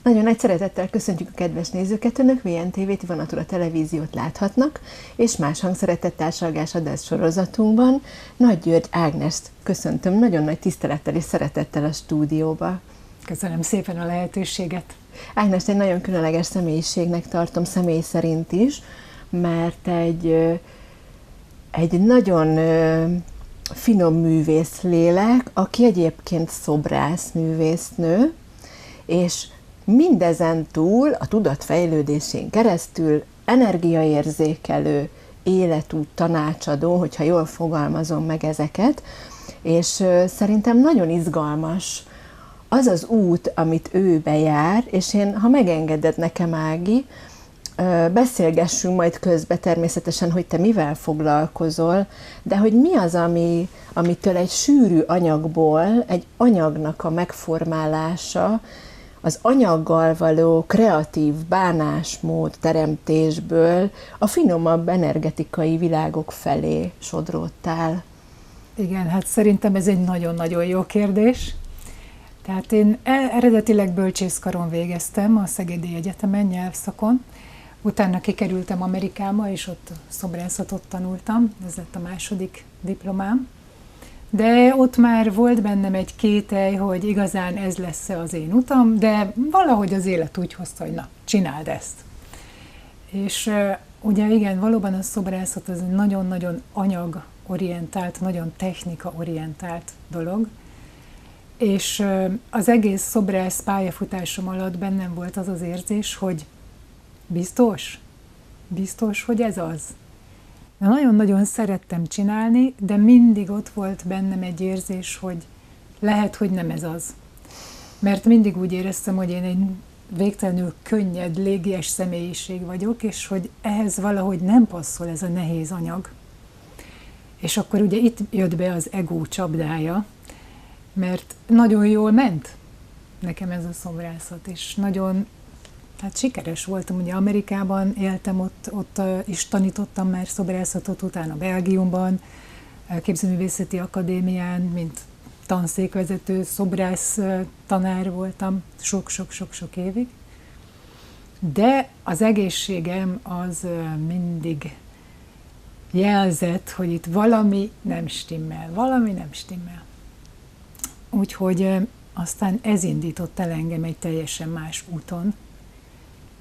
Nagyon nagy szeretettel köszöntjük a kedves nézőket, Önök VNTV-t, Ivanatura televíziót láthatnak, és más hangszeretettársalgás adás sorozatunkban Nagy György Ágnest köszöntöm nagyon nagy tisztelettel és szeretettel a stúdióba. Köszönöm szépen a lehetőséget. Ágnest egy nagyon különleges személyiségnek tartom személy szerint is, mert egy nagyon finom művészlélek, aki egyébként szobrász művésznő, és mindezen túl a tudatfejlődésén keresztül energiaérzékelő, életút tanácsadó, hogyha jól fogalmazom meg ezeket, és szerintem nagyon izgalmas az az út, amit ő bejár, és én, ha megengeded nekem, Ági, beszélgessünk majd közben természetesen, hogy te mivel foglalkozol, de hogy mi az, amitől egy sűrű anyagból, egy anyagnak a megformálása, az anyaggal való kreatív bánásmód teremtésből a finomabb energetikai világok felé sodródtál. Igen, hát szerintem ez egy nagyon-nagyon jó kérdés. Tehát én eredetileg bölcsészkaron végeztem a Szegedi Egyetemen nyelvszakon, utána kikerültem Amerikába, és ott szobrászatot tanultam, ez lett a második diplomám. De ott már volt bennem egy kételj, hogy igazán ez lesz az én utam, de valahogy az élet úgy hozta, hogy na, csináld ezt. És ugye igen, valóban a szobrászat az egy nagyon-nagyon anyagorientált, nagyon technikaorientált dolog, és az egész szobrász pályafutásom alatt bennem volt az az érzés, hogy biztos, hogy ez az. Nagyon-nagyon szerettem csinálni, de mindig ott volt bennem egy érzés, hogy lehet, hogy nem ez az. Mert mindig úgy éreztem, hogy én egy végtelenül könnyed, légies személyiség vagyok, és hogy ehhez valahogy nem passzol ez a nehéz anyag. És akkor ugye itt jött be az ego csapdája, mert nagyon jól ment nekem ez a szobrászat, és nagyon sikeres voltam, ugye Amerikában éltem, ott is tanítottam már szobrászatot, utána Belgiumban, Képzőművészeti Akadémián, mint tanszékvezető, szobrász tanár voltam sok-sok évig. De az egészségem az mindig jelzett, hogy itt valami nem stimmel. Úgyhogy aztán ez indított el engem egy teljesen más úton,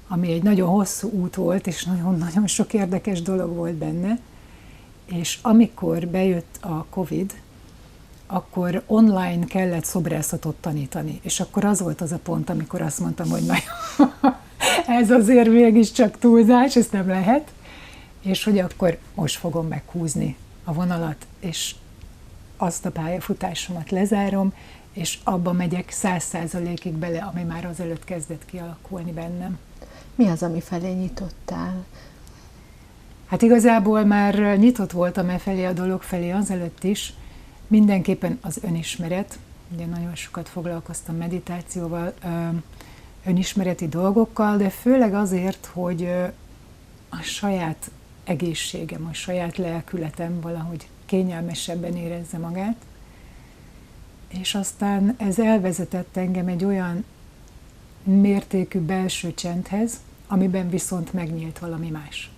ami egy nagyon hosszú út volt, és nagyon-nagyon sok érdekes dolog volt benne, és amikor bejött a Covid, akkor online kellett szobrászatot tanítani, és akkor az volt az a pont, amikor azt mondtam, hogy na, ez azért mégiscsak túlzás, ez nem lehet, és hogy akkor most fogom meghúzni a vonalat, és azt a pályafutásomat lezárom, és abba megyek 100%-ig bele, ami már azelőtt kezdett kialakulni bennem. Mi az, ami felé nyitottál? Hát igazából már nyitott voltam felé a dolog felé azelőtt is. Mindenképpen az önismeret. Ugye nagyon sokat foglalkoztam meditációval, önismereti dolgokkal, de főleg azért, hogy a saját egészségem, a saját lelkületem valahogy kényelmesebben érezze magát. És aztán ez elvezetett engem egy olyan mértékű belső csendhez, amiben viszont megnyílt valami más.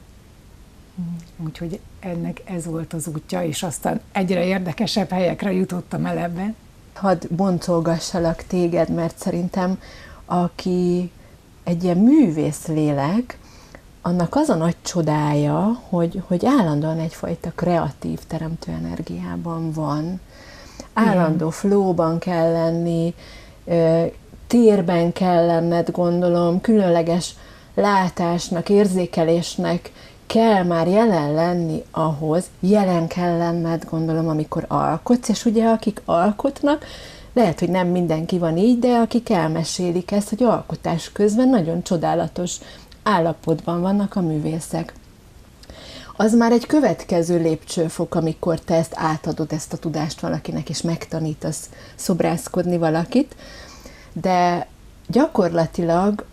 Úgyhogy ennek ez volt az útja, és aztán egyre érdekesebb helyekre jutottam el ebben. Hadd boncolgassalak téged, mert szerintem aki egy ilyen művészlélek, annak az a nagy csodája, hogy állandóan egyfajta kreatív teremtő energiában van. Állandó flowban kell lenni, térben kell lenned, gondolom, különleges látásnak, érzékelésnek kell már jelen lenni ahhoz, jelen kell lenned, gondolom, amikor alkotsz, és ugye akik alkotnak, lehet, hogy nem mindenki van így, de akik elmesélik ezt, hogy alkotás közben nagyon csodálatos állapotban vannak a művészek. az már egy következő lépcsőfok, amikor te ezt átadod, ezt a tudást valakinek, és megtanítasz szobrászkodni valakit, de gyakorlatilag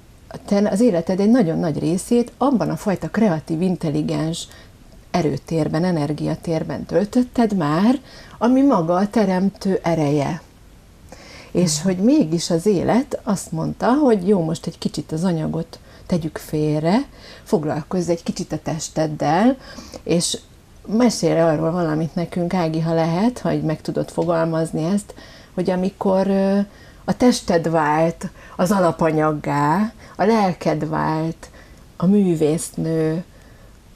te az életed egy nagyon nagy részét abban a fajta kreatív, intelligens erőtérben, energiatérben töltötted már, ami maga a teremtő ereje. És hogy mégis az élet azt mondta, hogy jó, most egy kicsit az anyagot tegyük félre, foglalkozz egy kicsit a testeddel, és mesélj arról valamit nekünk, Ági, ha lehet, hogy meg tudod fogalmazni ezt, hogy amikor a tested vált az alapanyaggá, a lelked vált a művésznő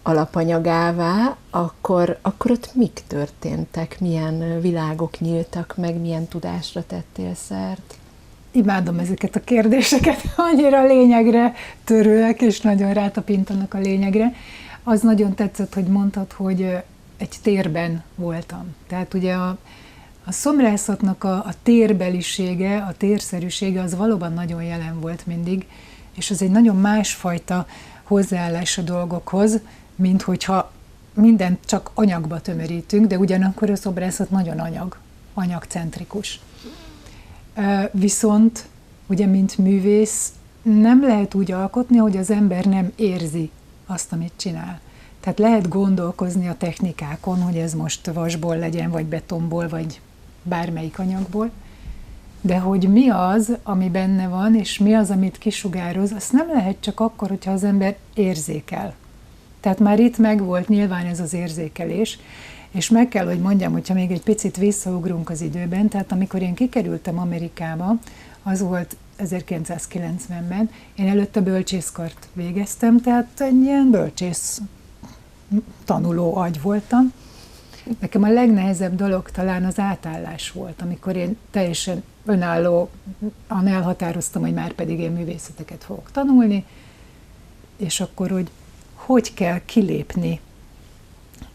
alapanyagává, akkor ott mik történtek, milyen világok nyíltak meg, milyen tudásra tettél szert? Imádom ezeket a kérdéseket, annyira lényegre törőek, és nagyon rátapintanak a lényegre. Az nagyon tetszett, hogy mondtad, hogy egy térben voltam. Tehát ugye a szobrászatnak a térbelisége, a térszerűsége az valóban nagyon jelen volt mindig, és az egy nagyon másfajta hozzáállás a dolgokhoz, mint hogyha mindent csak anyagba tömörítünk, de ugyanakkor a szobrászat nagyon anyagcentrikus. Viszont ugye, mint művész, nem lehet úgy alkotni, hogy az ember nem érzi azt, amit csinál. Tehát lehet gondolkozni a technikákon, hogy ez most vasból legyen, vagy betonból, vagy bármelyik anyagból, de hogy mi az, ami benne van, és mi az, amit kisugároz, azt nem lehet csak akkor, hogyha az ember érzékel. Tehát már itt megvolt nyilván ez az érzékelés, és meg kell, hogy mondjam, hogyha még egy picit visszaugrunk az időben, tehát amikor én kikerültem Amerikába, az volt 1990-ben, én előtte bölcsészkart végeztem, tehát egy ilyen bölcsész tanuló agy voltam. Nekem a legnehezebb dolog talán az átállás volt, amikor én teljesen önállóan elhatároztam, hogy már pedig én művészeteket fogok tanulni, és akkor, hogy kell kilépni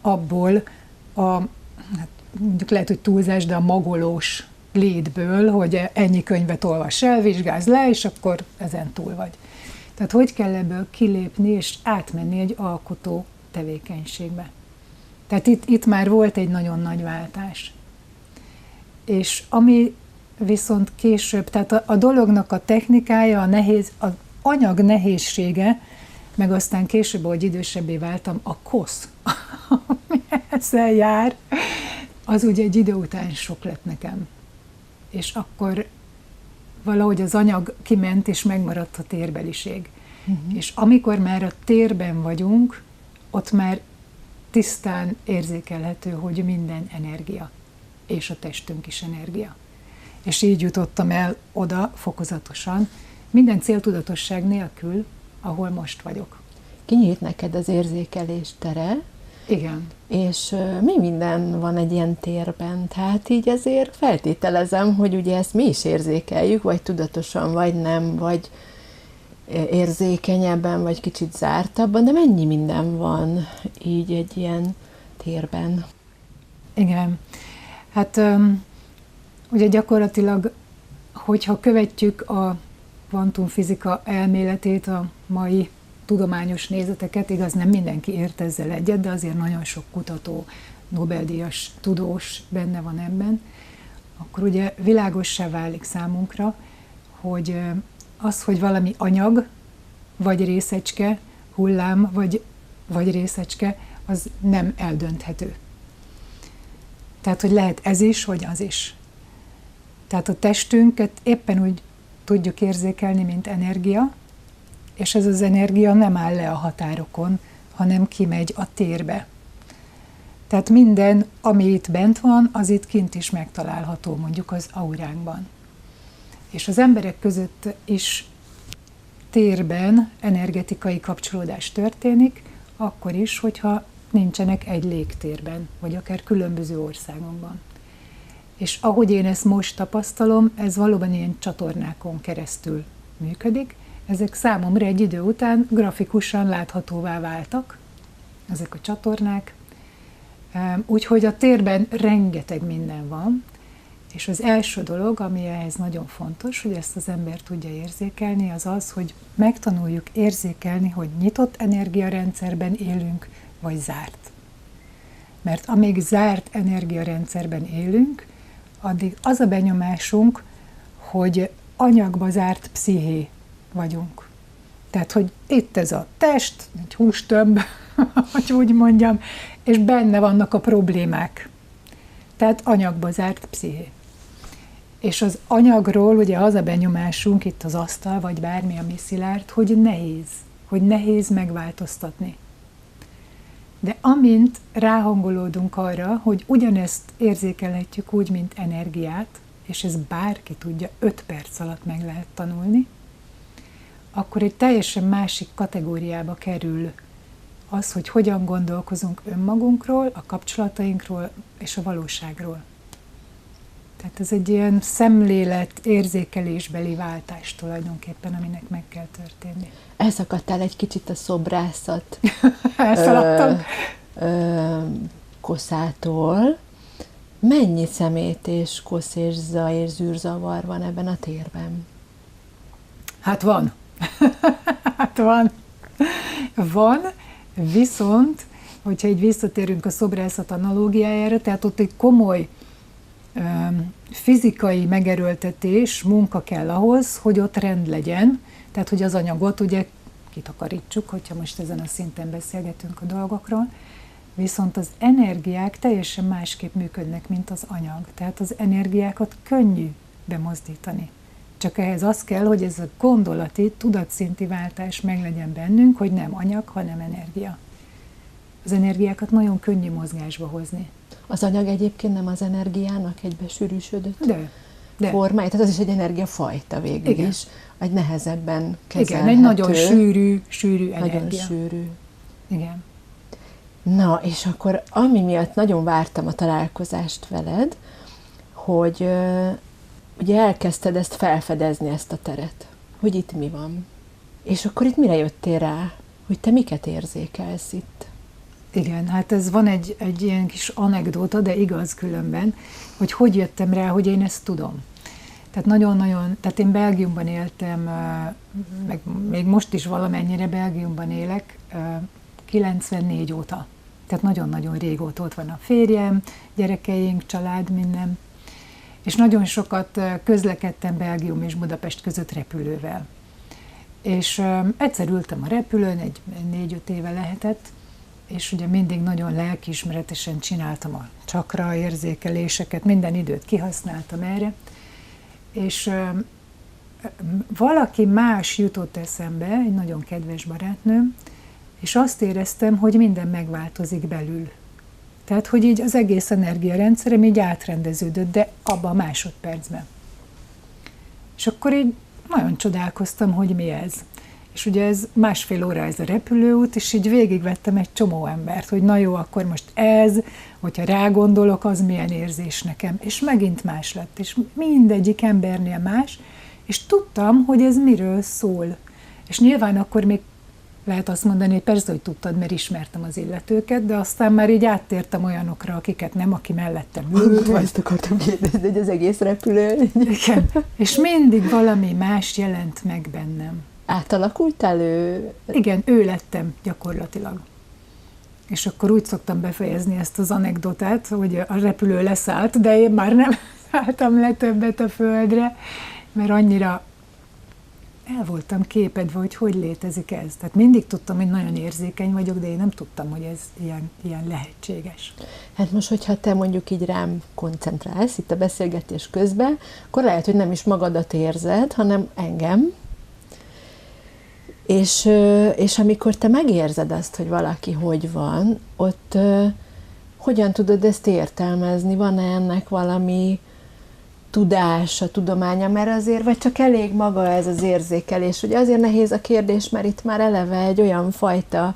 abból hát mondjuk lehet, hogy túlzás, de a magolós létből, hogy ennyi könyvet olvass el, vizsgázz le, és akkor ezen túl vagy. Tehát hogy kell ebből kilépni, és átmenni egy alkotó tevékenységbe. Tehát itt már volt egy nagyon nagy váltás. És ami viszont később, tehát a dolognak a technikája, az anyag nehézsége, meg aztán később, ahogy idősebbé váltam, a kosz, ami ezzel jár, az ugye egy idő után sok lett nekem. És akkor valahogy az anyag kiment, és megmaradt a térbeliség. És amikor már a térben vagyunk, ott már tisztán érzékelhető, hogy minden energia, és a testünk is energia. És így jutottam el oda fokozatosan, minden céltudatosság nélkül, ahol most vagyok. Kinyílt neked az érzékelés tere. Igen. És mi minden van egy ilyen térben? Tehát így azért feltételezem, hogy ugye ezt mi is érzékeljük, vagy tudatosan, vagy nem, vagy érzékenyebben, vagy kicsit zártabban, de mennyi minden van így egy ilyen térben? Igen. Hát ugye gyakorlatilag, hogyha követjük a kvantumfizika elméletét, a mai tudományos nézeteket, igaz, nem mindenki ért ezzel egyet, de azért nagyon sok kutató, Nobel-díjas tudós benne van ebben, akkor ugye világossá válik számunkra, hogy az, hogy valami anyag, vagy részecske, hullám, vagy részecske, az nem eldönthető. Tehát, hogy lehet ez is, vagy az is. Tehát a testünket éppen úgy tudjuk érzékelni, mint energia, és ez az energia nem áll le a határokon, hanem kimegy a térbe. Tehát minden, ami itt bent van, az itt kint is megtalálható, mondjuk az auránkban. És az emberek között is térben energetikai kapcsolódás történik, akkor is, hogyha nincsenek egy légtérben, vagy akár különböző országokban. És ahogy én ezt most tapasztalom, ez valóban ilyen csatornákon keresztül működik. Ezek számomra egy idő után grafikusan láthatóvá váltak, ezek a csatornák. Úgyhogy a térben rengeteg minden van, és az első dolog, ami ehhez nagyon fontos, hogy ezt az ember tudja érzékelni, az az, hogy megtanuljuk érzékelni, hogy nyitott energiarendszerben élünk, vagy zárt. Mert amíg zárt energiarendszerben élünk, addig az a benyomásunk, hogy anyagba zárt psziché vagyunk. Tehát, hogy itt ez a test, egy hústömb, hogy úgy mondjam, és benne vannak a problémák. Tehát anyagba zárt psziché. És az anyagról ugye az a benyomásunk, itt az asztal, vagy bármi, ami szilárd, hogy nehéz megváltoztatni. De amint ráhangolódunk arra, hogy ugyanezt érzékelhetjük úgy, mint energiát, és ez bárki tudja, 5 perc alatt meg lehet tanulni, akkor egy teljesen másik kategóriába kerül az, hogy hogyan gondolkozunk önmagunkról, a kapcsolatainkról és a valóságról. Tehát ez egy ilyen szemlélet, érzékelésbeli váltás tulajdonképpen, aminek meg kell történni. Elszakadtál egy kicsit a szobrászat Elszaladtam. Koszától. Mennyi szemét és kosz és zaj és zűrzavar van ebben a térben? Hát van. Van, viszont, hogyha így visszatérünk a szobrászat analógiájára, tehát ott egy komoly fizikai megerőltetés, munka kell ahhoz, hogy ott rend legyen, tehát hogy az anyagot ugye kitakarítsuk, hogyha most ezen a szinten beszélgetünk a dolgokról, viszont az energiák teljesen másképp működnek, mint az anyag. Tehát az energiákat könnyű bemozdítani. Csak ehhez az kell, hogy ez a gondolati, tudatszinti váltás meglegyen bennünk, hogy nem anyag, hanem energia. Az energiákat nagyon könnyű mozgásba hozni. Az anyag egyébként nem az energiának egy besűrűsödött De. formája, tehát az is egy energiafajta végül Igen. is, egy nehezebben kezelhető. Igen, egy nagyon sűrű energia. Nagyon sűrű. Igen. Na, és akkor ami miatt nagyon vártam a találkozást veled, hogy ugye elkezdted ezt felfedezni, ezt a teret, hogy itt mi van. És akkor itt mire jöttél rá, hogy te miket érzékelsz itt? Igen, hát ez van egy ilyen kis anekdóta, de igaz különben, hogy jöttem rá, hogy én ezt tudom. Tehát nagyon-nagyon, tehát én Belgiumban éltem, meg még most is valamennyire Belgiumban élek, 94 óta. Tehát nagyon-nagyon régóta ott van a férjem, gyerekeink, család, minden. És nagyon sokat közlekedtem Belgium és Budapest között repülővel. És egyszer ültem a repülőn, egy 4-5 éve lehetett, és ugye mindig nagyon lelkiismeretesen csináltam a csakra érzékeléseket, minden időt kihasználtam erre, és valaki más jutott eszembe, egy nagyon kedves barátnőm, és azt éreztem, hogy minden megváltozik belül. Tehát, hogy így az egész energiarendszerem így átrendeződött, de abban a másodpercben. És akkor így nagyon csodálkoztam, hogy mi ez. És ugye ez 1,5 óra ez a repülőút, és így végigvettem egy csomó embert, hogy na jó, akkor most ez, hogyha rágondolok, az milyen érzés nekem. És megint más lett, és mindegyik embernél más, és tudtam, hogy ez miről szól. És nyilván akkor még lehet azt mondani, hogy persze, hogy tudtad, mert ismertem az illetőket, de aztán már így áttértem olyanokra, akiket nem, aki mellettem ült. Vagy... Ezt akartam kérdezni, hogy az egész repülő. Igen, és mindig valami más jelent meg bennem. Átalakultál ő? Igen, ő lettem gyakorlatilag. És akkor úgy szoktam befejezni ezt az anekdotát, hogy a repülő leszállt, de én már nem szálltam le többet a földre, mert annyira el voltam képedve, hogy létezik ez. Tehát mindig tudtam, hogy nagyon érzékeny vagyok, de én nem tudtam, hogy ez ilyen lehetséges. Hát most, hogyha te mondjuk így rám koncentrálsz itt a beszélgetés közben, akkor lehet, hogy nem is magadat érzed, hanem engem. És amikor te megérzed azt, hogy valaki hogy van, ott hogyan tudod ezt értelmezni? Van-e ennek valami tudása, tudománya, mert azért, vagy csak elég maga ez az érzékelés? Ugye azért nehéz a kérdés, mert itt már eleve egy olyan fajta,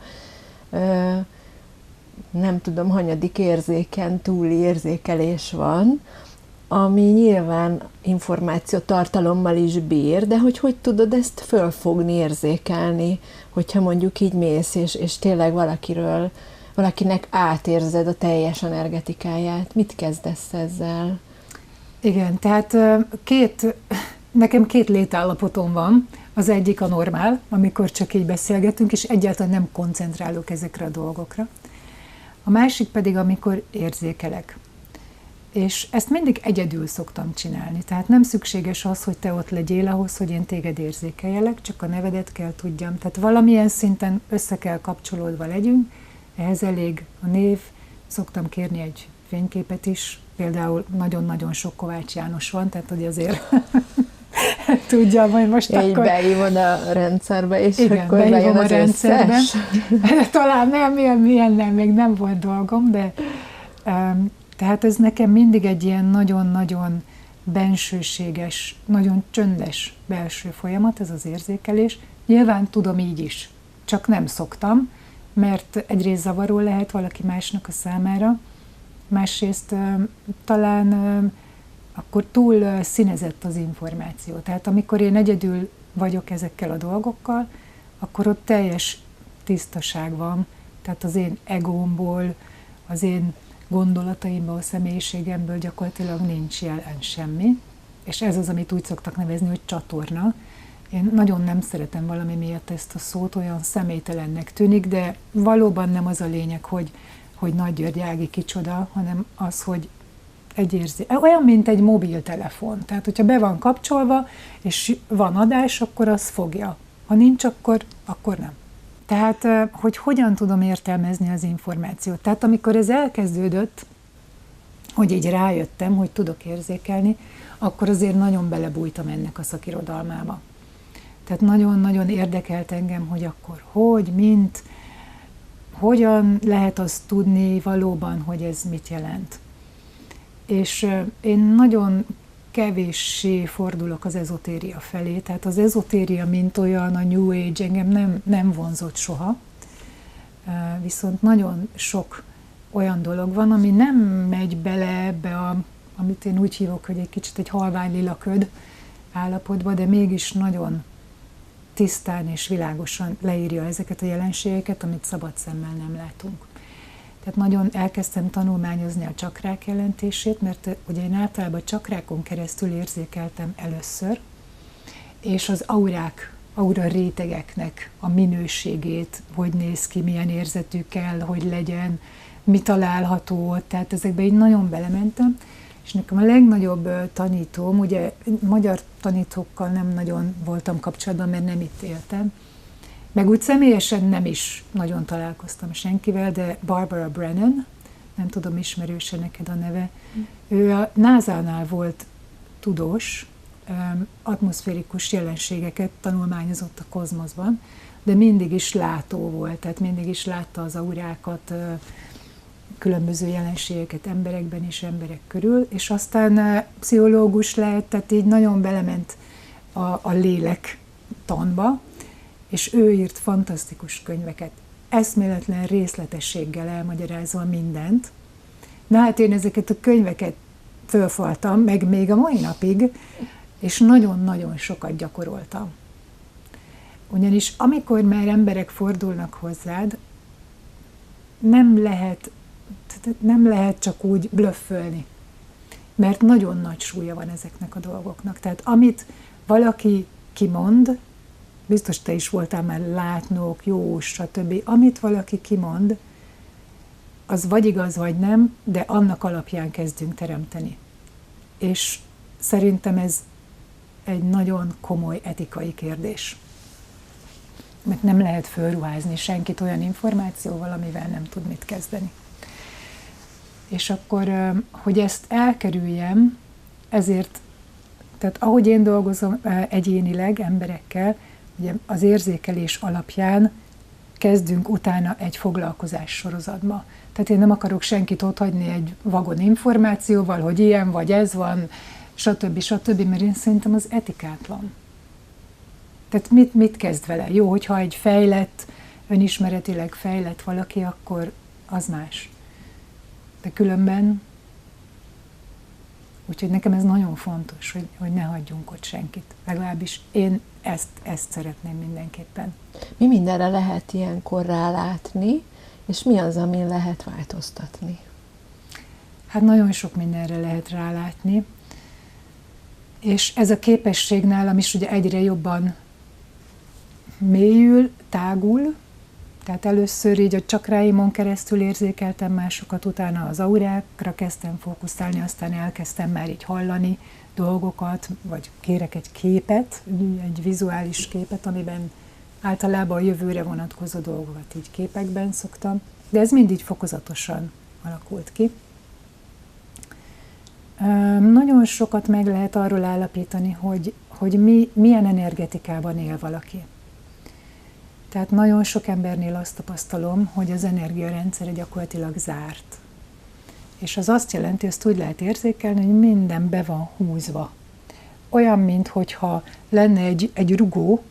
nem tudom, hanyadik érzéken túli érzékelés van, ami nyilván információtartalommal is bír, de hogy tudod ezt fölfogni, érzékelni, hogyha mondjuk így mész, és tényleg valakinek átérzed a teljes energetikáját. Mit kezdesz ezzel? Igen, tehát nekem 2 létállapotom van. Az egyik a normál, amikor csak így beszélgetünk, és egyáltalán nem koncentrálok ezekre a dolgokra. A másik pedig, amikor érzékelek. És ezt mindig egyedül szoktam csinálni. Tehát nem szükséges az, hogy te ott legyél ahhoz, hogy én téged érzékeljelek, csak a nevedet kell tudjam. Tehát valamilyen szinten össze kell kapcsolódva legyünk, ehhez elég a név, szoktam kérni egy fényképet is, például nagyon-nagyon sok Kovács János van, tehát hogy azért tudjam, hogy most ja, akkor... beívod a rendszerbe, és igen, akkor bejön a az rendszerbe. összes. Talán milyen nem, még nem volt dolgom, de tehát ez nekem mindig egy ilyen nagyon-nagyon bensőséges, nagyon csöndes belső folyamat, ez az érzékelés. Nyilván tudom így is, csak nem szoktam, mert egyrészt zavaró lehet valaki másnak a számára, másrészt talán akkor túl színezett az információ. Tehát amikor én egyedül vagyok ezekkel a dolgokkal, akkor ott teljes tisztaság van, tehát az én egómból, az én gondolataimból, a személyiségemből gyakorlatilag nincs jelen semmi, és ez az, amit úgy szoktak nevezni, hogy csatorna. Én nagyon nem szeretem valami miatt ezt a szót, olyan személytelennek tűnik, de valóban nem az a lényeg, hogy Nagy György Ági kicsoda, hanem az, hogy olyan, mint egy mobiltelefon. Tehát, hogyha be van kapcsolva, és van adás, akkor az fogja. Ha nincs, akkor nem. Tehát, hogy hogyan tudom értelmezni az információt. Tehát, amikor ez elkezdődött, hogy így rájöttem, hogy tudok érzékelni, akkor azért nagyon belebújtam ennek a szakirodalmába. Tehát nagyon-nagyon érdekelt engem, hogy akkor hogyan lehet azt tudni valóban, hogy ez mit jelent. És én nagyon kevéssé fordulok az ezotéria felé, tehát az ezotéria, mint olyan, a New Age engem nem vonzott soha, viszont nagyon sok olyan dolog van, ami nem megy bele ebbe amit én úgy hívok, hogy egy kicsit egy halvány lila köd állapotba, de mégis nagyon tisztán és világosan leírja ezeket a jelenségeket, amit szabad szemmel nem látunk. Tehát nagyon elkezdtem tanulmányozni a csakrák jelentését, mert ugye én általában csakrákon keresztül érzékeltem először, és az aura rétegeknek a minőségét, hogy néz ki, milyen érzetű kell, hogy legyen, mi található ott, tehát ezekbe így nagyon belementem, és nekem a legnagyobb tanítóm, ugye magyar tanítókkal nem nagyon voltam kapcsolatban, mert nem itt éltem, meg úgy személyesen nem is nagyon találkoztam senkivel, de Barbara Brennan, nem tudom, ismerőse neked a neve, ő a NASA-nál volt tudós, atmoszférikus jelenségeket tanulmányozott a kozmoszban, de mindig is látó volt, tehát mindig is látta az aurákat, különböző jelenségeket emberekben és emberek körül, és aztán pszichológus lett, tehát így nagyon belement a lélek tanba, és ő írt fantasztikus könyveket, eszméletlen részletességgel elmagyarázva mindent. Na hát én ezeket a könyveket fölfaltam, meg még a mai napig, és nagyon-nagyon sokat gyakoroltam. Ugyanis amikor már emberek fordulnak hozzád, nem lehet csak úgy blöffölni, mert nagyon nagy súlya van ezeknek a dolgoknak. Tehát amit valaki kimond, biztos te is voltál már látnók, jó, stb. Amit valaki kimond, az vagy igaz, vagy nem, de annak alapján kezdünk teremteni. És szerintem ez egy nagyon komoly etikai kérdés. Mert nem lehet fölruházni senkit olyan információval, amivel nem tud mit kezdeni. És akkor, hogy ezt elkerüljem, ezért, tehát ahogy én dolgozom egyénileg emberekkel, ugye az érzékelés alapján kezdünk utána egy foglalkozás sorozatba. Tehát én nem akarok senkit otthagyni egy vagon információval, hogy ilyen vagy ez van, stb., mert én szerintem az etikátlan. Tehát mit kezd vele? Jó, hogyha egy fejlett, önismeretileg fejlett valaki, akkor az más. De különben, úgyhogy nekem ez nagyon fontos, hogy ne hagyjunk ott senkit. Legalábbis én ezt szeretném mindenképpen. Mi mindenre lehet ilyenkor rálátni, és mi az, amin lehet változtatni? Hát nagyon sok mindenre lehet rálátni, és ez a képesség nálam is ugye egyre jobban mélyül, tágul, Tehát először így a csakráimon keresztül érzékeltem másokat, utána az aurákra kezdtem fókuszálni, aztán elkezdtem már így hallani dolgokat, vagy kérek egy képet, egy vizuális képet, amiben általában a jövőre vonatkozó dolgokat így képekben szoktam, de ez mindig fokozatosan alakult ki. Nagyon sokat meg lehet arról állapítani, hogy milyen energetikában él valaki. Tehát nagyon sok embernél azt tapasztalom, hogy az energiarendszere gyakorlatilag zárt. És az azt jelenti, azt úgy lehet érzékelni, hogy minden be van húzva. Olyan, minthogyha lenne egy rugó,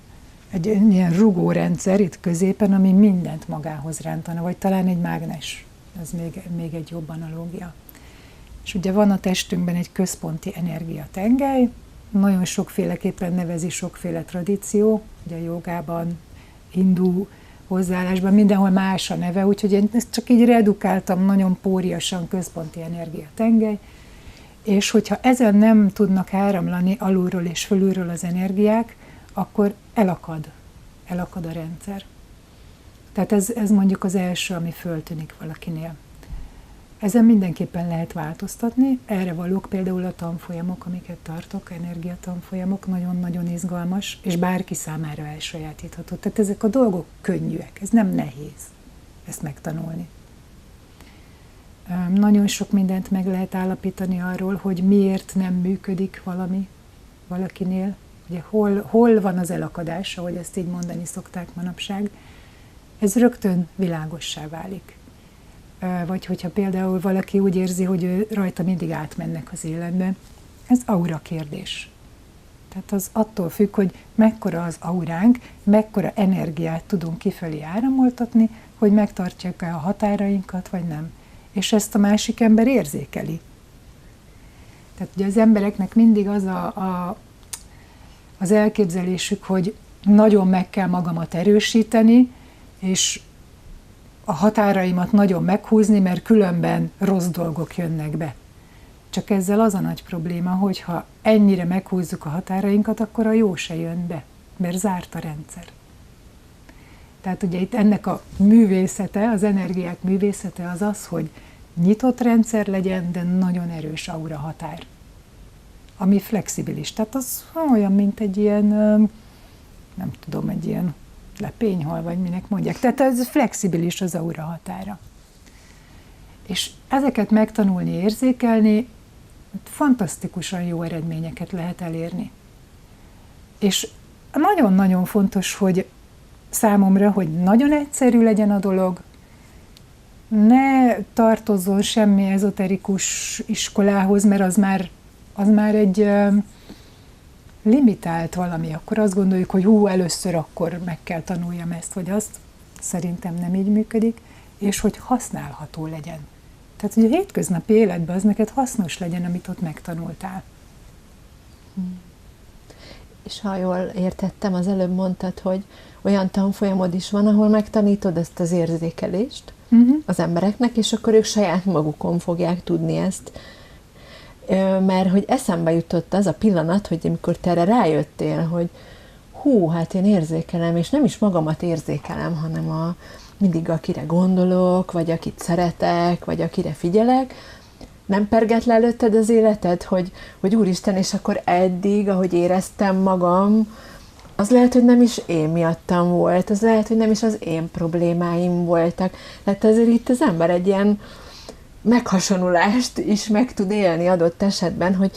egy ilyen rugórendszer itt középen, ami mindent magához rántana, vagy talán egy mágnes. Ez még egy jobb analógia. És ugye van a testünkben egy központi energiatengely, nagyon sokféleképpen nevezi sokféle tradíció, ugye a jogában, hindu hozzáállásban, mindenhol más a neve, úgyhogy én ezt csak így redukáltam nagyon póriasan központi energiatengely, és hogyha ezen nem tudnak áramlani alulról és fölülről az energiák, akkor elakad a rendszer. Tehát ez mondjuk az első, ami föltűnik valakinél. Ezen mindenképpen lehet változtatni, erre valók például a tanfolyamok, amiket tartok, energiatanfolyamok, nagyon-nagyon izgalmas, és bárki számára elsajátítható. Tehát ezek a dolgok könnyűek, ez nem nehéz ezt megtanulni. Nagyon sok mindent meg lehet állapítani arról, hogy miért nem működik valami valakinél, ugye hol van az elakadás, ahogy ezt így mondani szokták manapság, ez rögtön világossá válik. Vagy hogyha például valaki úgy érzi, hogy ő rajta mindig átmennek az életbe, ez aura kérdés. Tehát az attól függ, hogy mekkora az auránk, mekkora energiát tudunk kifelé áramoltatni, hogy megtartják-e a határainkat, vagy nem. És ezt a másik ember érzékeli. Tehát ugye az embereknek mindig az az elképzelésük, hogy nagyon meg kell magamat erősíteni, és a határaimat nagyon meghúzni, mert különben rossz dolgok jönnek be. Csak ezzel az a nagy probléma, hogy ha ennyire meghúzzuk a határainkat, akkor a jó se jön be, mert zárt a rendszer. Tehát ugye itt ennek a művészete, az energiák művészete az az, hogy nyitott rendszer legyen, de nagyon erős aura határ, ami flexibilis. Tehát az olyan, mint egy ilyen, nem tudom, egy ilyen lepényhal, vagy minek mondják. Tehát ez flexibilis az aura határa. És ezeket megtanulni, érzékelni, fantasztikusan jó eredményeket lehet elérni. És nagyon-nagyon fontos, hogy számomra, hogy nagyon egyszerű legyen a dolog, ne tartozzon semmi ezoterikus iskolához, mert az már egy limitált valami. Akkor azt gondoljuk, hogy először akkor meg kell tanuljam ezt vagy azt. Szerintem nem így működik, és hogy használható legyen. Tehát, hogy a hétköznapi életben az neked hasznos legyen, amit ott megtanultál. És ha jól értettem, az előbb mondtad, hogy olyan tanfolyamod is van, ahol megtanítod ezt az érzékelést az embereknek, és akkor ők saját magukon fogják tudni ezt. Mert hogy eszembe jutott az a pillanat, hogy amikor te erre rájöttél, hogy hát én érzékelem, és nem is magamat érzékelem, hanem mindig akire gondolok, vagy akit szeretek, vagy akire figyelek, nem perget le előtted az életed, hogy úristen, és akkor eddig, ahogy éreztem magam, az lehet, hogy nem is én miattam volt, az lehet, hogy nem is az én problémáim voltak. Tehát azért itt az ember egy ilyen meghasonlulást is meg tud élni adott esetben, hogy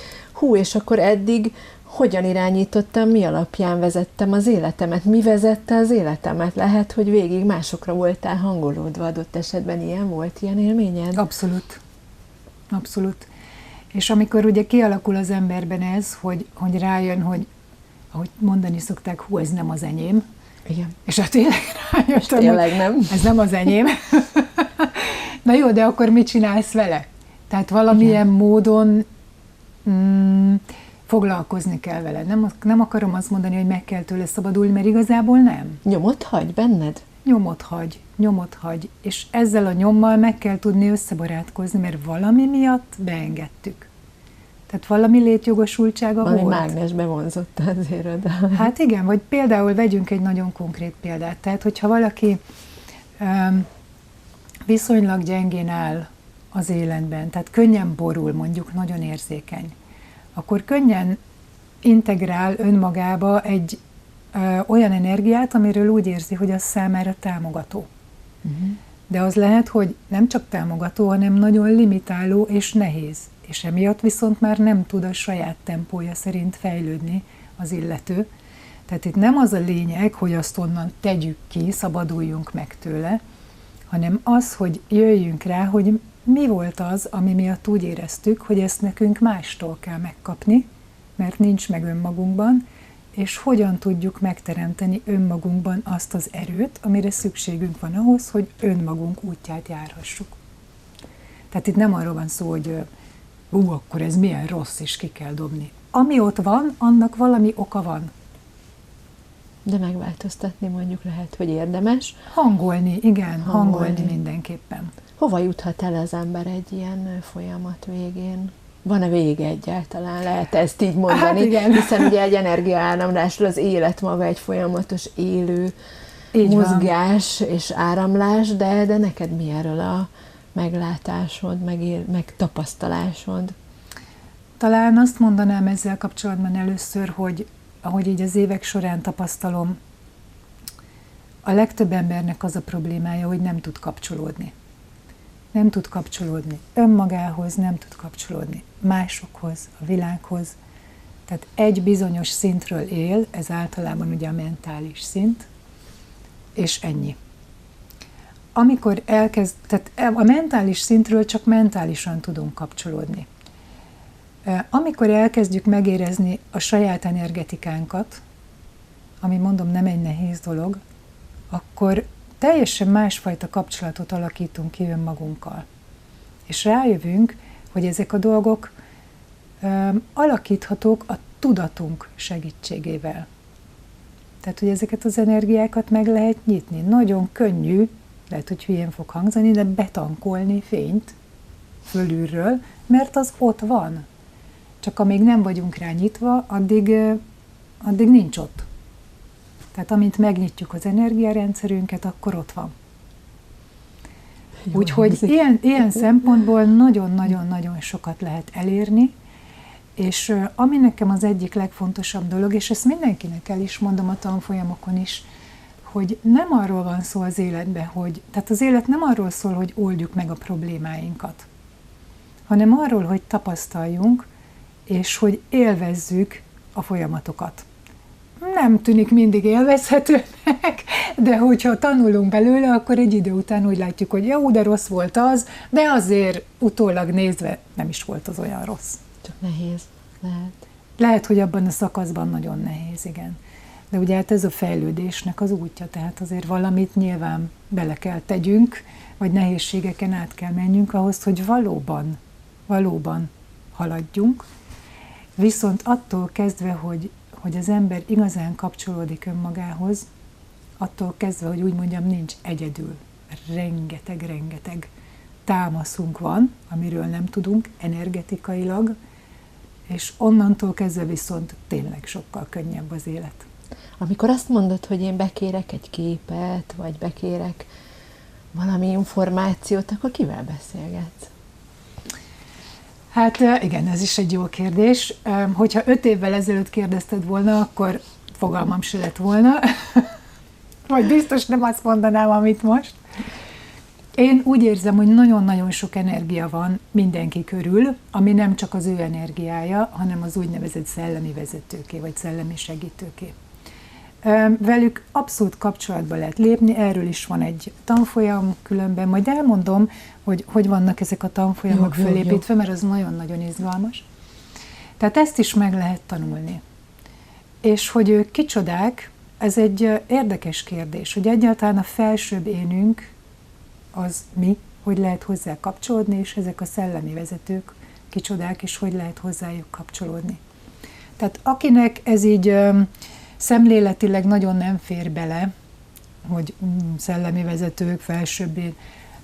és akkor eddig hogyan irányítottam, mi alapján vezettem az életemet, mi vezette az életemet. Lehet, hogy végig másokra voltál hangolódva adott esetben. Ilyen élményed? Abszolút. Abszolút. És amikor ugye kialakul az emberben ez, hogy rájön, hogy ahogy mondani szokták, ez nem az enyém. Igen. És hát tényleg rájöttem, tényleg nem. Ez nem az enyém. Na jó, de akkor mit csinálsz vele? Tehát valamilyen módon foglalkozni kell vele. Nem akarom azt mondani, hogy meg kell tőle szabadulni, mert igazából nem. Nyomot hagy benned? Nyomot hagy. És ezzel a nyommal meg kell tudni összebarátkozni, mert valami miatt beengedtük. Tehát valami létjogosultsága volt. Valami mágnes bevonzotta azért oda. Hát igen, vagy például vegyünk egy nagyon konkrét példát. Tehát, hogyha valaki viszonylag gyengén áll az életben, tehát könnyen borul, mondjuk nagyon érzékeny, akkor könnyen integrál önmagába egy olyan energiát, amiről úgy érzi, hogy az számára támogató. De az lehet, hogy nem csak támogató, hanem nagyon limitáló és nehéz. És emiatt viszont már nem tud a saját tempója szerint fejlődni az illető. Tehát itt nem az a lényeg, hogy azt onnan tegyük ki, szabaduljunk meg tőle, hanem az, hogy jöjjünk rá, hogy mi volt az, ami miatt úgy éreztük, hogy ezt nekünk mástól kell megkapni, mert nincs meg önmagunkban, és hogyan tudjuk megteremteni önmagunkban azt az erőt, amire szükségünk van ahhoz, hogy önmagunk útját járhassuk. Tehát itt nem arról van szó, hogy akkor ez milyen rossz, és ki kell dobni. Ami ott van, annak valami oka van. De megváltoztatni mondjuk lehet, hogy érdemes. Hangolni, igen, hangolni mindenképpen. Hova juthat el az ember egy ilyen folyamat végén? Van-e vége egyáltalán? Lehet ezt így mondani? Hát igen. Hiszen ugye egy energiaáramlásról az élet maga egy folyamatos élő így mozgás van. És áramlás, de neked mi erről a meglátásod, meg tapasztalásod? Talán azt mondanám ezzel kapcsolatban először, hogy ahogy így az évek során tapasztalom, a legtöbb embernek az a problémája, hogy nem tud kapcsolódni. Nem tud kapcsolódni önmagához, nem tud kapcsolódni másokhoz, a világhoz. Tehát egy bizonyos szintről él, ez általában ugye a mentális szint, és ennyi. Amikor tehát a mentális szintről csak mentálisan tudunk kapcsolódni. Amikor elkezdjük megérezni a saját energetikánkat, ami mondom nem egy nehéz dolog, akkor teljesen másfajta kapcsolatot alakítunk ki önmagunkkal. És rájövünk, hogy ezek a dolgok alakíthatók a tudatunk segítségével. Tehát, hogy ezeket az energiákat meg lehet nyitni. Nagyon könnyű, lehet, hogy hülyén fog hangzani, de betankolni fényt fölülről, mert az ott van. Csak amíg nem vagyunk rá nyitva, addig nincs ott. Tehát amint megnyitjuk az energiarendszerünket, akkor ott van. Úgyhogy ilyen szempontból nagyon-nagyon-nagyon sokat lehet elérni, és ami nekem az egyik legfontosabb dolog, és ezt mindenkinek el is mondom a tanfolyamokon is, hogy nem arról van szó az életben, tehát az élet nem arról szól, hogy oldjuk meg a problémáinkat, hanem arról, hogy tapasztaljunk, és hogy élvezzük a folyamatokat. Nem tűnik mindig élvezhetőnek, de hogyha tanulunk belőle, akkor egy idő után úgy látjuk, hogy jó, de rossz volt az, de azért utólag nézve nem is volt az olyan rossz. Csak nehéz lehet. Lehet, hogy abban a szakaszban nagyon nehéz, igen. De ugye hát ez a fejlődésnek az útja, tehát azért valamit nyilván bele kell tegyünk, vagy nehézségeken át kell menjünk ahhoz, hogy valóban haladjunk. Viszont attól kezdve, hogy az ember igazán kapcsolódik önmagához, attól kezdve, hogy úgy mondjam, nincs egyedül. Rengeteg támaszunk van, amiről nem tudunk energetikailag, és onnantól kezdve viszont tényleg sokkal könnyebb az élet. Amikor azt mondod, hogy én bekérek egy képet, vagy bekérek valami információt, akkor kivel beszélgetsz? Hát igen, ez is egy jó kérdés. Hogyha 5 évvel ezelőtt kérdezted volna, akkor fogalmam se lett volna. Vagy biztos nem azt mondanám, amit most. Én úgy érzem, hogy nagyon-nagyon sok energia van mindenki körül, ami nem csak az ő energiája, hanem az úgynevezett szellemi vezetőké, vagy szellemi segítőké. Velük abszolút kapcsolatba lehet lépni, erről is van egy tanfolyam különben, majd elmondom, hogy vannak ezek a tanfolyamok fölépítve, mert az nagyon-nagyon izgalmas. Tehát ezt is meg lehet tanulni. És hogy ők kicsodák, ez egy érdekes kérdés, hogy egyáltalán a felsőbb énünk az mi, hogy lehet hozzá kapcsolódni, és ezek a szellemi vezetők kicsodák, és hogy lehet hozzájuk kapcsolódni. Tehát akinek ez így szemléletileg nagyon nem fér bele, hogy szellemi vezetők, felsőbbén,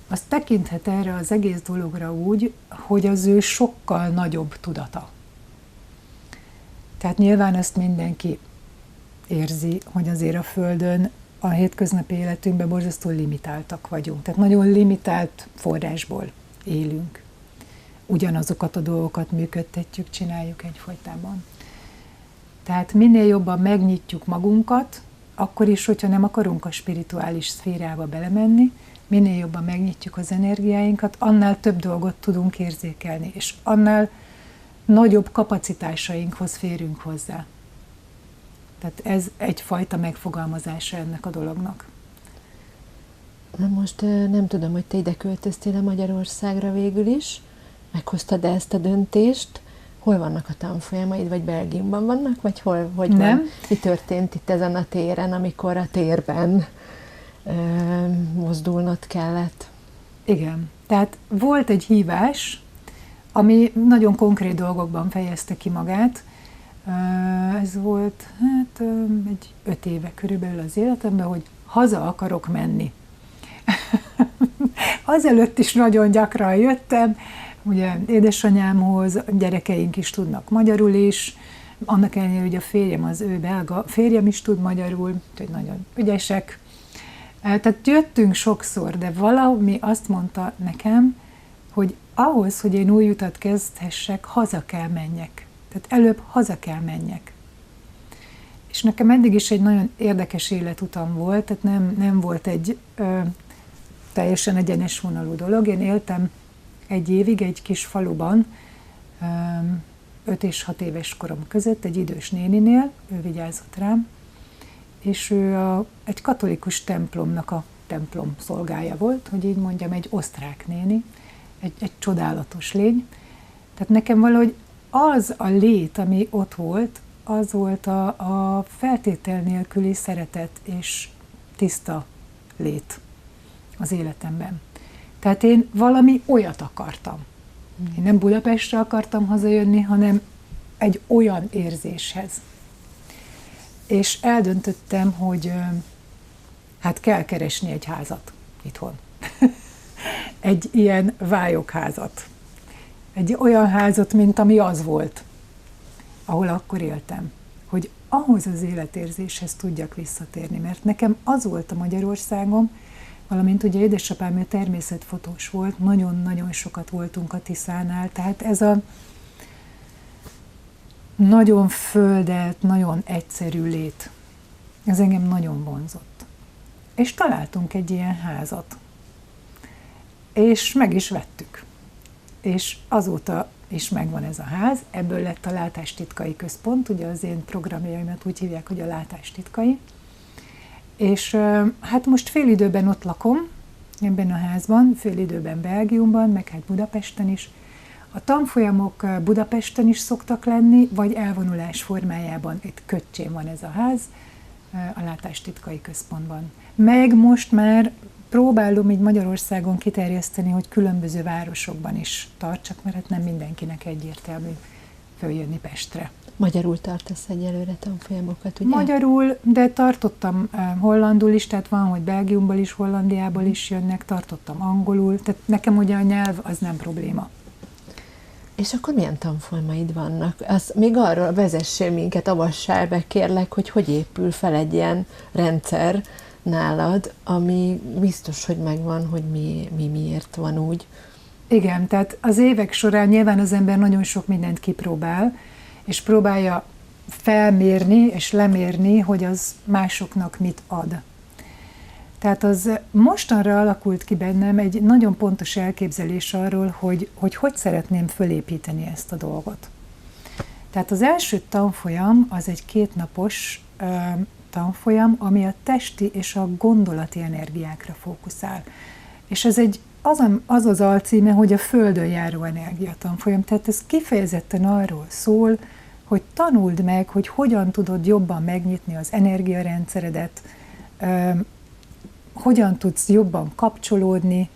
az tekinthet erre az egész dologra úgy, hogy az ő sokkal nagyobb tudata. Tehát nyilván ezt mindenki érzi, hogy azért a Földön a hétköznapi életünkben borzasztó limitáltak vagyunk. Tehát nagyon limitált forrásból élünk. Ugyanazokat a dolgokat működtetjük, csináljuk egyfolytában. Tehát minél jobban megnyitjuk magunkat, akkor is, hogyha nem akarunk a spirituális szférába belemenni, minél jobban megnyitjuk az energiáinkat, annál több dolgot tudunk érzékelni, és annál nagyobb kapacitásainkhoz férünk hozzá. Tehát ez egyfajta megfogalmazása ennek a dolognak. Na most nem tudom, hogy te ide költöztél Magyarországra végül is, meghoztad ezt a döntést, hol vannak a tanfolyamaid, vagy Belgiumban vannak, vagy hol, hogy nem. Van? Mi történt itt ezen a téren, amikor a térben mozdulnod kellett? Igen, tehát volt egy hívás, ami nagyon konkrét dolgokban fejezte ki magát. Ez volt egy 5 éve körülbelül az életemben, hogy haza akarok menni. Azelőtt is nagyon gyakran jöttem, ugye édesanyámhoz, gyerekeink is tudnak magyarul is, annak ellenére, hogy a férjem az ő belga, férjem is tud magyarul, úgyhogy nagyon ügyesek. Tehát jöttünk sokszor, de valami azt mondta nekem, hogy ahhoz, hogy én új utat kezdhessek, haza kell menjek. Tehát előbb haza kell menjek. És nekem eddig is egy nagyon érdekes életutam volt, tehát nem volt egy teljesen egyenes vonalú dolog. Én éltem 1 évig egy kis faluban, 5 és 6 éves korom között, egy idős néninél, ő vigyázott rám, és ő egy katolikus templomnak a templom szolgája volt, hogy így mondjam, egy osztrák néni, egy csodálatos lény. Tehát nekem valahogy az a lét, ami ott volt, az volt a feltétel nélküli szeretet és tiszta lét az életemben. Tehát én valami olyat akartam. Én nem Budapestre akartam hazajönni, hanem egy olyan érzéshez. És eldöntöttem, hogy hát kell keresni egy házat itthon. Egy ilyen vályogházat. Egy olyan házat, mint ami az volt, ahol akkor éltem. Hogy ahhoz az életérzéshez tudjak visszatérni. Mert nekem az volt a Magyarországom, valamint ugye édesapám, ő természetfotós volt, nagyon-nagyon sokat voltunk a Tiszánál, tehát ez a nagyon földelt, nagyon egyszerű lét, ez engem nagyon vonzott. És találtunk egy ilyen házat. És meg is vettük. És azóta is megvan ez a ház, ebből lett a Látástitkai Központ, ugye az én programjaimat úgy hívják, hogy a Látástitkai. És hát most félidőben ott lakom, ebben a házban, félidőben Belgiumban, meg hát Budapesten is. A tanfolyamok Budapesten is szoktak lenni, vagy elvonulás formájában. Itt Kötcsén van ez a ház, a Látástitkai Központban. Meg most már próbálom így Magyarországon kiterjeszteni, hogy különböző városokban is tartsak, mert hát nem mindenkinek egyértelmű följönni Pestre. Magyarul tartasz egyelőre tanfolyamokat, ugye? Magyarul, de tartottam hollandul is, tehát van, hogy Belgiumból is, Hollandiából is jönnek, tartottam angolul, tehát nekem ugye a nyelv az nem probléma. És akkor milyen tanfolyamaid vannak? Még arról vezessél minket, avassál be, kérlek, hogy épül fel egy ilyen rendszer nálad, ami biztos, hogy megvan, hogy mi miért van úgy. Igen, tehát az évek során nyilván az ember nagyon sok mindent kipróbál, és próbálja felmérni és lemérni, hogy az másoknak mit ad. Tehát az mostanra alakult ki bennem egy nagyon pontos elképzelés arról, hogy szeretném fölépíteni ezt a dolgot. Tehát az első tanfolyam az egy 2 napos tanfolyam, ami a testi és a gondolati energiákra fókuszál. És ez az alcíme, hogy a Földön járó energiatanfolyam. Tehát ez kifejezetten arról szól, hogy tanuld meg, hogy hogyan tudod jobban megnyitni az energiarendszeredet, hogyan tudsz jobban kapcsolódni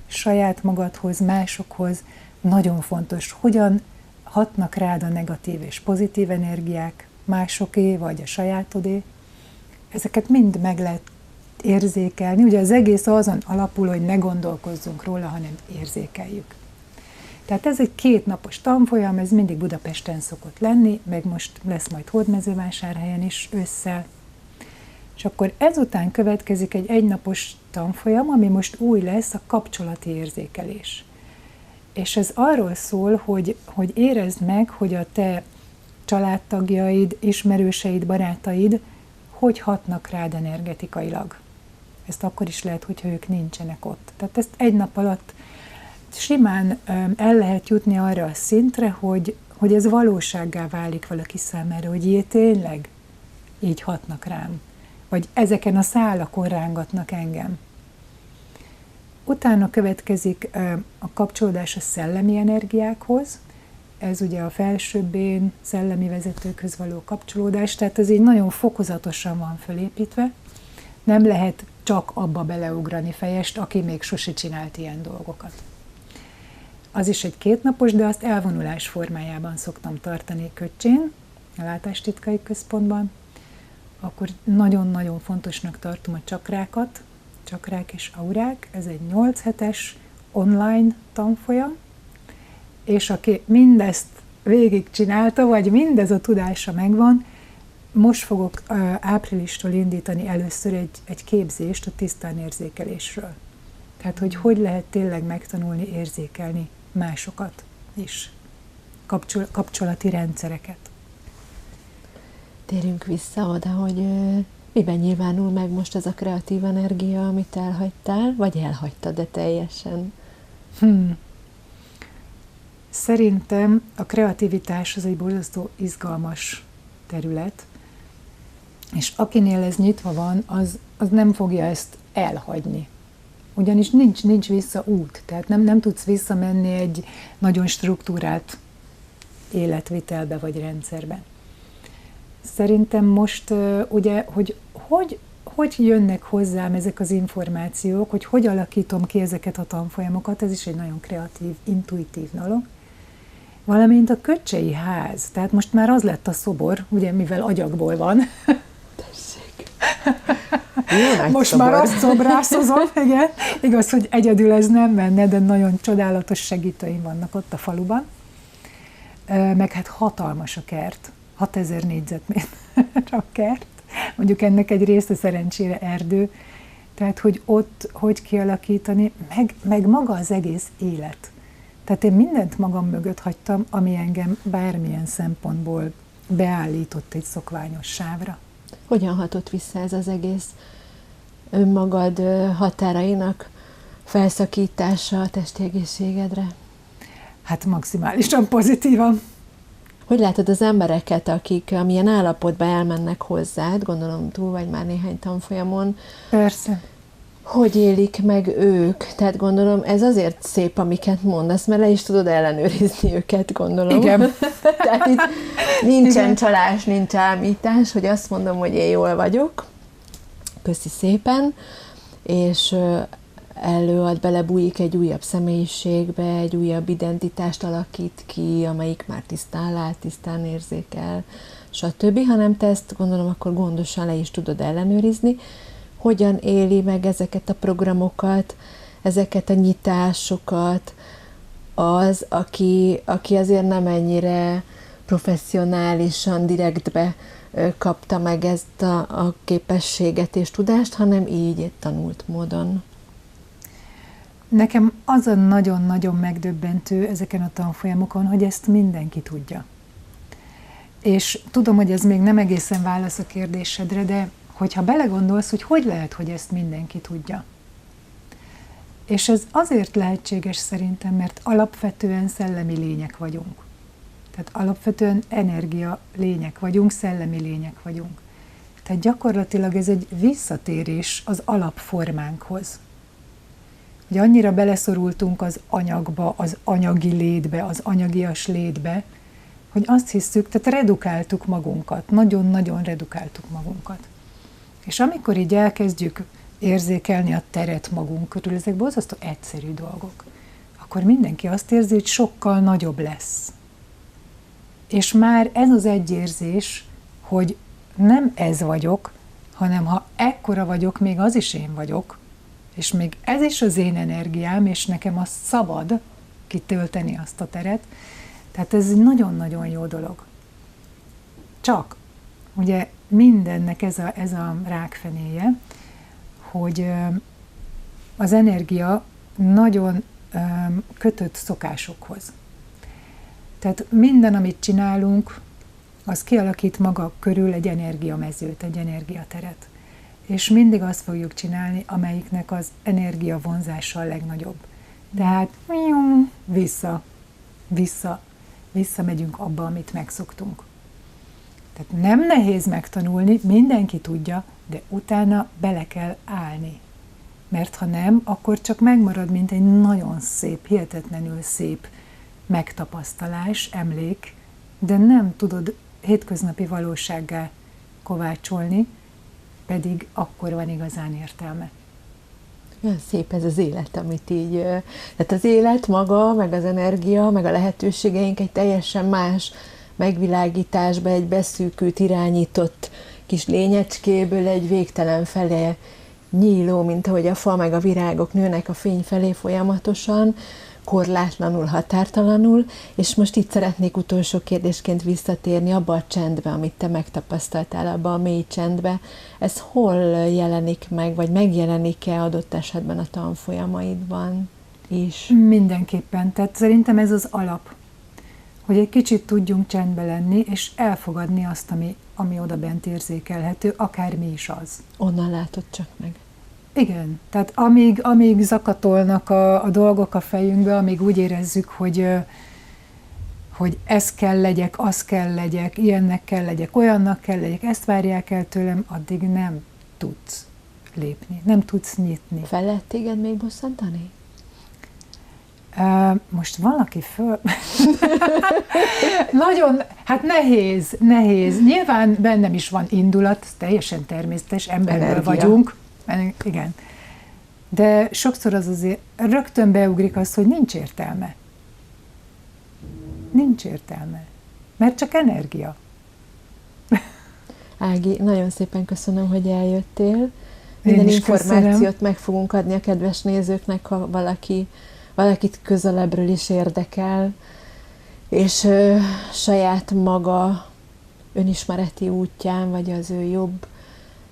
saját magadhoz, másokhoz. Nagyon fontos, hogyan hatnak rád a negatív és pozitív energiák, másoké vagy a sajátodé. Ezeket mind meg lehet érzékelni. Ugye az egész azon alapul, hogy ne gondolkozzunk róla, hanem érzékeljük. Tehát ez egy 2 napos tanfolyam, ez mindig Budapesten szokott lenni, meg most lesz majd Hódmezővásárhelyen is ősszel. És akkor ezután következik egy egynapos tanfolyam, ami most új lesz, a kapcsolati érzékelés. És ez arról szól, hogy érezd meg, hogy a te családtagjaid, ismerőseid, barátaid hogy hatnak rád energetikailag. Ezt akkor is lehet, hogyha ők nincsenek ott. Tehát ezt egy nap alatt simán el lehet jutni arra a szintre, hogy ez valósággá válik valaki számára, hogy tényleg így hatnak rám. Vagy ezeken a szálakon rángatnak engem. Utána következik a kapcsolódás a szellemi energiákhoz, ez ugye a felsőbb én, szellemi vezetőkhöz való kapcsolódás, tehát ez így nagyon fokozatosan van fölépítve, nem lehet csak abba beleugrani fejest, aki még sose csinált ilyen dolgokat. Az is egy 2 napos, de azt elvonulás formájában szoktam tartani Köcsén, a Látástitkai Központban. Akkor nagyon-nagyon fontosnak tartom a csakrákat, csakrák és aurák, ez egy 8 hetes online tanfolyam, és aki mindezt végigcsinálta, vagy mindez a tudása megvan, most fogok áprilistól indítani először egy képzést a tisztán érzékelésről. Tehát, hogy lehet tényleg megtanulni érzékelni másokat is, kapcsolati rendszereket. Térjünk vissza oda, hogy miben nyilvánul meg most ez a kreatív energia, amit elhagytál, vagy elhagytad, de teljesen? Szerintem a kreativitás az egy borzasztó izgalmas terület, és akinél ez nyitva van, az nem fogja ezt elhagyni. Ugyanis nincs vissza út, tehát nem tudsz visszamenni egy nagyon struktúrált életvitelbe vagy rendszerbe. Szerintem most ugye, hogy jönnek hozzám ezek az információk, hogy alakítom ki ezeket a tanfolyamokat, ez is egy nagyon kreatív, intuitív dolog. Valamint a Köcsei ház, tehát most már az lett a szobor, ugye, mivel agyagból van. Tessék. Most szobor. már azt szobrászozom, igen. Igaz, hogy egyedül ez nem menne, de nagyon csodálatos segítőim vannak ott a faluban. Meg hát hatalmas a kert, 6000 négyzetméter a kert. Mondjuk ennek egy része szerencsére erdő. Tehát, hogy ott hogy kialakítani, meg maga az egész élet. Tehát én mindent magam mögött hagytam, ami engem bármilyen szempontból beállított egy szokványos sávra. Hogyan hatott vissza ez az egész önmagad határainak felszakítása a testi egészségedre? Hát maximálisan pozitívan. Hogy látod az embereket, akik amilyen állapotban elmennek hozzád, gondolom túl vagy már néhány tanfolyamon? Persze. Hogy élik meg ők? Tehát gondolom, ez azért szép, amiket mondasz, mert le is tudod ellenőrizni őket, gondolom. Igen. Tehát itt nincsen csalás, nincs ámítás, hogy azt mondom, hogy én jól vagyok, köszi szépen, és előad, belebújik egy újabb személyiségbe, egy újabb identitást alakít ki, amelyik már tisztán lát, tisztán érzékel, stb., hanem te ezt gondolom akkor gondosan le is tudod ellenőrizni, hogyan éli meg ezeket a programokat, ezeket a nyitásokat az, aki azért nem ennyire professzionálisan, direktbe kapta meg ezt a képességet és tudást, hanem így tanult módon. Nekem az a nagyon-nagyon megdöbbentő ezeken a tanfolyamokon, hogy ezt mindenki tudja. És tudom, hogy ez még nem egészen válasz a kérdésedre, de hogyha belegondolsz, hogy lehet, hogy ezt mindenki tudja. És ez azért lehetséges szerintem, mert alapvetően szellemi lények vagyunk. Tehát alapvetően energia lények vagyunk, szellemi lények vagyunk. Tehát gyakorlatilag ez egy visszatérés az alapformánkhoz. Hogy annyira beleszorultunk az anyagba, az anyagi létbe, az anyagias létbe, hogy azt hiszük, tehát redukáltuk magunkat, nagyon-nagyon redukáltuk magunkat. És amikor így elkezdjük érzékelni a teret magunk körül, ezek borzasztó egyszerű dolgok, akkor mindenki azt érzi, hogy sokkal nagyobb lesz. És már ez az egy érzés, hogy nem ez vagyok, hanem ha ekkora vagyok, még az is én vagyok, és még ez is az én energiám, és nekem az szabad kitölteni azt a teret. Tehát ez egy nagyon-nagyon jó dolog. Csak ugye mindennek ez a rákfenéje, hogy az energia nagyon kötött szokásokhoz. Tehát minden, amit csinálunk, az kialakít maga körül egy energiamezőt, egy energiateret. És mindig azt fogjuk csinálni, amelyiknek az energia vonzása a legnagyobb. Tehát visszamegyünk abba, amit megszoktunk. Tehát nem nehéz megtanulni, mindenki tudja, de utána bele kell állni. Mert ha nem, akkor csak megmarad, mint egy nagyon szép, hihetetlenül szép megtapasztalás, emlék, de nem tudod hétköznapi valósággá kovácsolni, pedig akkor van igazán értelme. Olyan szép ez az élet, amit így... Tehát az élet maga, meg az energia, meg a lehetőségeink egy teljesen más megvilágításba, egy beszűkült, irányított kis lényecskéből egy végtelen felé nyíló, mint ahogy a fa meg a virágok nőnek a fény felé folyamatosan, korlátlanul, határtalanul, és most itt szeretnék utolsó kérdésként visszatérni abba a csendbe, amit te megtapasztaltál, abba a mély csendbe. Ez hol jelenik meg, vagy megjelenik-e adott esetben a tanfolyamaidban is? Mindenképpen. Tehát szerintem ez az alap, hogy egy kicsit tudjunk csendbe lenni, és elfogadni azt, ami oda bent érzékelhető, akármi is az. Onnan látod csak meg. Igen, tehát amíg zakatolnak a dolgok a fejünkbe, amíg úgy érezzük, hogy ez kell legyek, az kell legyek, ilyennek kell legyek, olyannak kell legyek, ezt várják el tőlem, addig nem tudsz lépni, nem tudsz nyitni. Fel lehet téged még bosszantani? Most valaki föl... Nagyon, hát nehéz. Nyilván bennem is van indulat, teljesen természetes, emberből vagyunk. Igen. De sokszor az azért rögtön beugrik az, hogy nincs értelme. Nincs értelme. Mert csak energia. Ági, nagyon szépen köszönöm, hogy eljöttél. Minden információt köszönöm. Meg fogunk adni a kedves nézőknek, ha valakit közelebbről is érdekel, és saját maga önismereti útján, vagy az ő jobb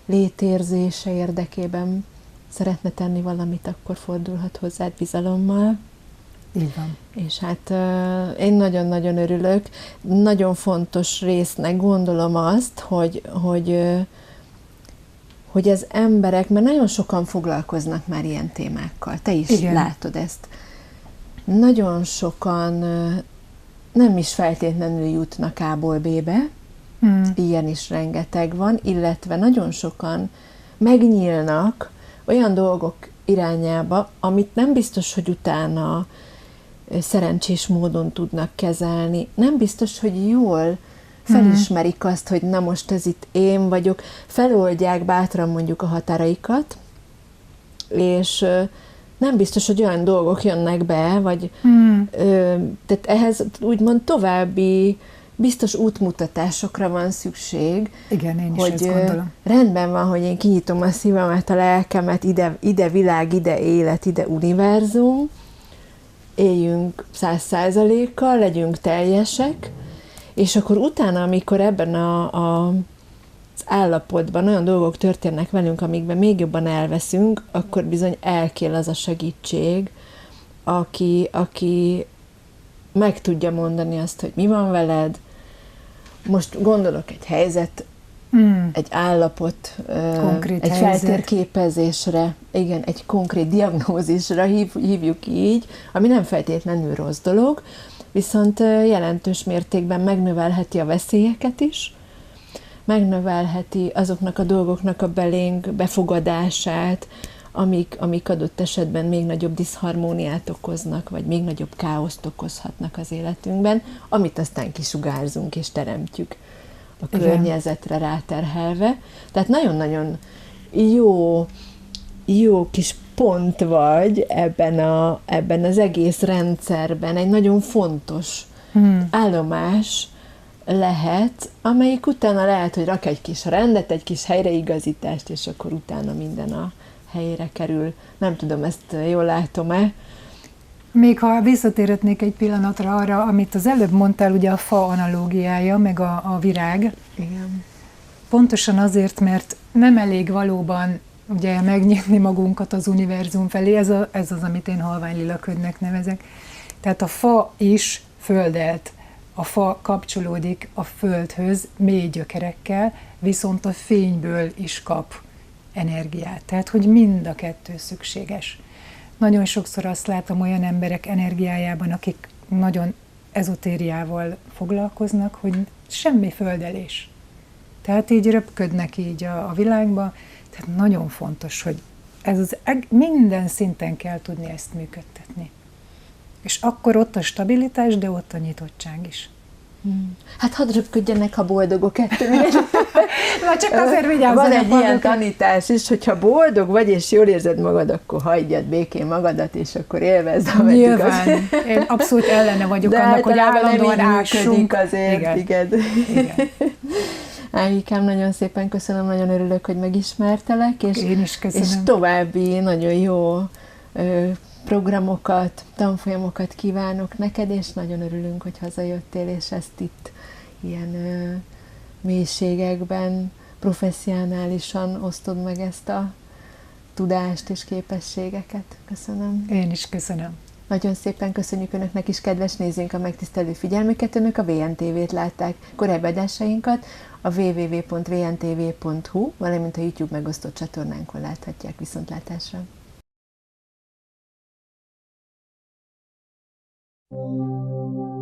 létérzése érdekében szeretne tenni valamit, akkor fordulhat hozzád bizalommal. Így van. És hát én nagyon-nagyon örülök. Nagyon fontos résznek gondolom azt, hogy az emberek, mert nagyon sokan foglalkoznak már ilyen témákkal. Te is igen. Látod ezt. Nagyon sokan nem is feltétlenül jutnak A-ból B-be, ilyen is rengeteg van, illetve nagyon sokan megnyílnak olyan dolgok irányába, amit nem biztos, hogy utána szerencsés módon tudnak kezelni. Nem biztos, hogy jól felismerik azt, hogy na most ez itt én vagyok, feloldják bátran mondjuk a határaikat, és nem biztos, hogy olyan dolgok jönnek be, vagy tehát ehhez úgymond további biztos útmutatásokra van szükség. Igen, én is ezt gondolom. Rendben van, hogy én kinyitom a szívemet, a lelkemet, ide világ, ide élet, ide univerzum, éljünk 100%-kal, legyünk teljesek, és akkor utána, amikor ebben az állapotban olyan dolgok történnek velünk, amikben még jobban elveszünk, akkor bizony elkél az a segítség, aki meg tudja mondani azt, hogy mi van veled. Most gondolok egy helyzet, egy állapot, konkrét egy helyzet. Feltérképezésre, igen, egy konkrét diagnózisra hívjuk így, ami nem feltétlenül rossz dolog, viszont jelentős mértékben megnövelheti a veszélyeket is, megnövelheti azoknak a dolgoknak a belénk befogadását, amik adott esetben még nagyobb diszharmóniát okoznak, vagy még nagyobb káoszt okozhatnak az életünkben, amit aztán kisugárzunk és teremtjük a környezetre ráterhelve. Tehát nagyon-nagyon jó kis pont vagy ebben az egész rendszerben, egy nagyon fontos állomás lehet, amelyik utána lehet, hogy rak egy kis rendet, egy kis helyreigazítást, és akkor utána minden a helyére kerül. Nem tudom, ezt jól látom-e? Még ha visszatérhetnék egy pillanatra arra, amit az előbb mondtál, ugye a fa analógiája, meg a virág. Igen. Pontosan azért, mert nem elég valóban ugye megnyitni magunkat az univerzum felé, ez az, amit én halványlilakködnek nevezek. Tehát a fa is földelt, a fa kapcsolódik a földhöz mély gyökerekkel, viszont a fényből is kap energiát. Tehát, hogy mind a kettő szükséges. Nagyon sokszor azt látom olyan emberek energiájában, akik nagyon ezotériával foglalkoznak, hogy semmi földelés. Tehát így röpködnek így a világba. Tehát nagyon fontos, hogy minden szinten kell tudni ezt működtetni. És akkor ott a stabilitás, de ott a nyitottság is. Hát hadd röpködjenek, ha boldogok ettől. Na csak azért vigyázzanak. Van egy ilyen tanítás is, hogyha boldog vagy, és jól érzed magad, akkor hagyjad békén magadat, és akkor élvezd, amit Nyilván. Én abszolút ellene vagyok de annak, hogy állandóan ássunk azért. Igen. Ágikám, nagyon szépen köszönöm, nagyon örülök, hogy megismertelek, én is köszönöm. És további nagyon jó programokat, tanfolyamokat kívánok neked, és nagyon örülünk, hogy hazajöttél, és ezt itt ilyen mélységekben, professzionálisan osztod meg ezt a tudást és képességeket. Köszönöm. Én is köszönöm. Nagyon szépen köszönjük Önöknek is, kedves nézőink, a megtisztelő figyelmüket. Önök a VNTV-t látták. Korábbi adásainkat a www.vntv.hu, valamint a YouTube megosztott csatornánkon láthatják. Viszontlátásra! Thank you.